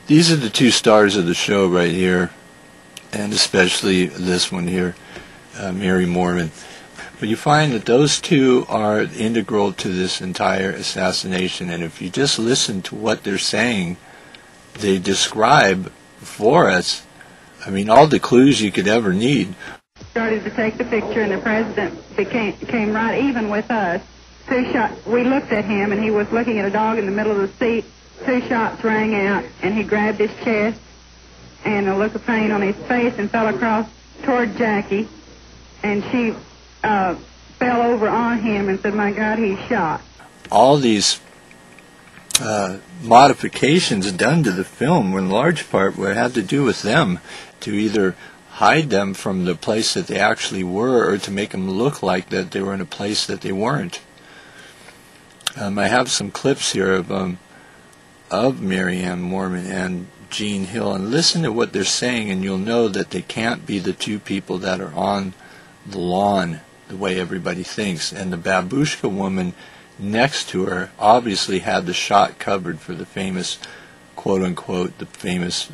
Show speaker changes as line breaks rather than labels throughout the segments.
These are the two stars of the show right here, and especially this one here, Mary Mormon. But you find that those two are integral to this entire assassination, and if you just listen to what they're saying, they describe for us, I mean, all the clues you could ever need.
Started to take the picture, and the president came right even with us. We looked at him, and he was looking at a dog in the middle of the seat. 2 shots rang out, and he grabbed his chest, and a look of pain on his face, and fell across toward Jackie, and she fell over on him and said, "My God, he's shot."
All these modifications done to the film, in large part, had to do with them, to either hide them from the place that they actually were, or to make them look like that they were in a place that they weren't. I have some clips here of Mary Ann Mormon and Jean Hill, and listen to what they're saying, and you'll know that they can't be the two people that are on the lawn the way everybody thinks. And the babushka woman next to her obviously had the shot covered for the famous, quote-unquote, the famous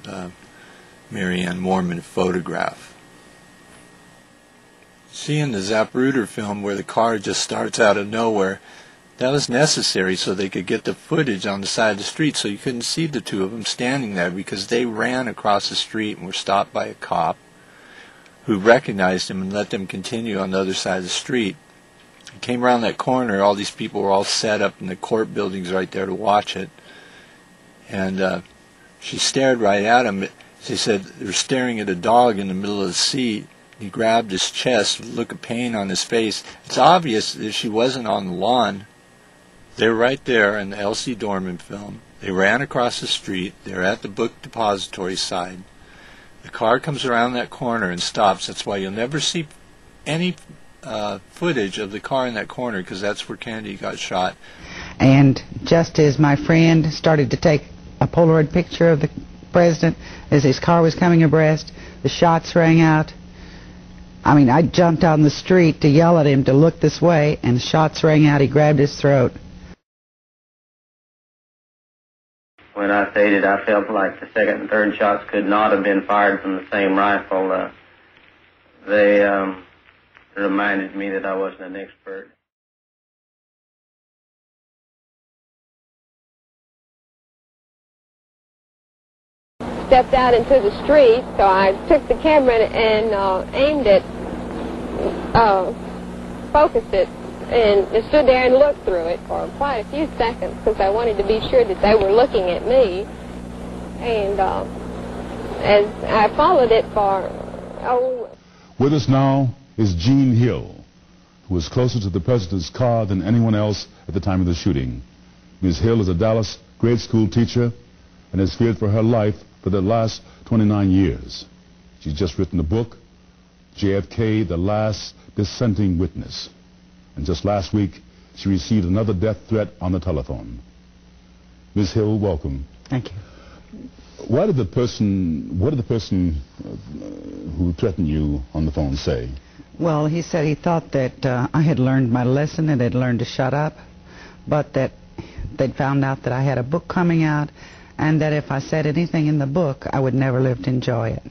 Mary Ann Mormon photograph. See, in the Zapruder film where the car just starts out of nowhere, that was necessary so they could get the footage on the side of the street, so you couldn't see the two of them standing there, because they ran across the street and were stopped by a cop who recognized them and let them continue on the other side of the street. He came around that corner, all these people were all set up in the court buildings right there to watch it, and she stared right at him. She said they were staring at a dog in the middle of the seat. He grabbed his chest with a look of pain on his face. It's obvious that she wasn't on the lawn. They're right there in the Elsie Dorman film. They ran across the street. They're at the book depository side. The car comes around that corner and stops. That's why you'll never see any footage of the car in that corner, because that's where Kennedy got shot.
And just as my friend started to take a Polaroid picture of the president as his car was coming abreast, the shots rang out. I mean, I jumped out in the street to yell at him to look this way, and the shots rang out. He grabbed his throat.
When I stated I felt like the second and third shots could not have been fired from the same rifle, they reminded me that I wasn't an expert.
Stepped out into the street, so I took the camera and aimed it, focused it, and stood there and looked through it for quite a few seconds, because I wanted to be sure that they were looking at me. And as I followed it for,
With us now is Jean Hill, who was closer to the president's car than anyone else at the time of the shooting. Ms. Hill is a Dallas grade school teacher and has feared for her life for the last 29 years. She's just written a book, JFK, The Last Dissenting Witness. And just last week, she received another death threat on the telephone. Ms. Hill, welcome.
Thank you.
What did the person who threatened you on the phone say?
Well, he said he thought that I had learned my lesson and had learned to shut up, but that they'd found out that I had a book coming out, and that if I said anything in the book, I would never live to enjoy it.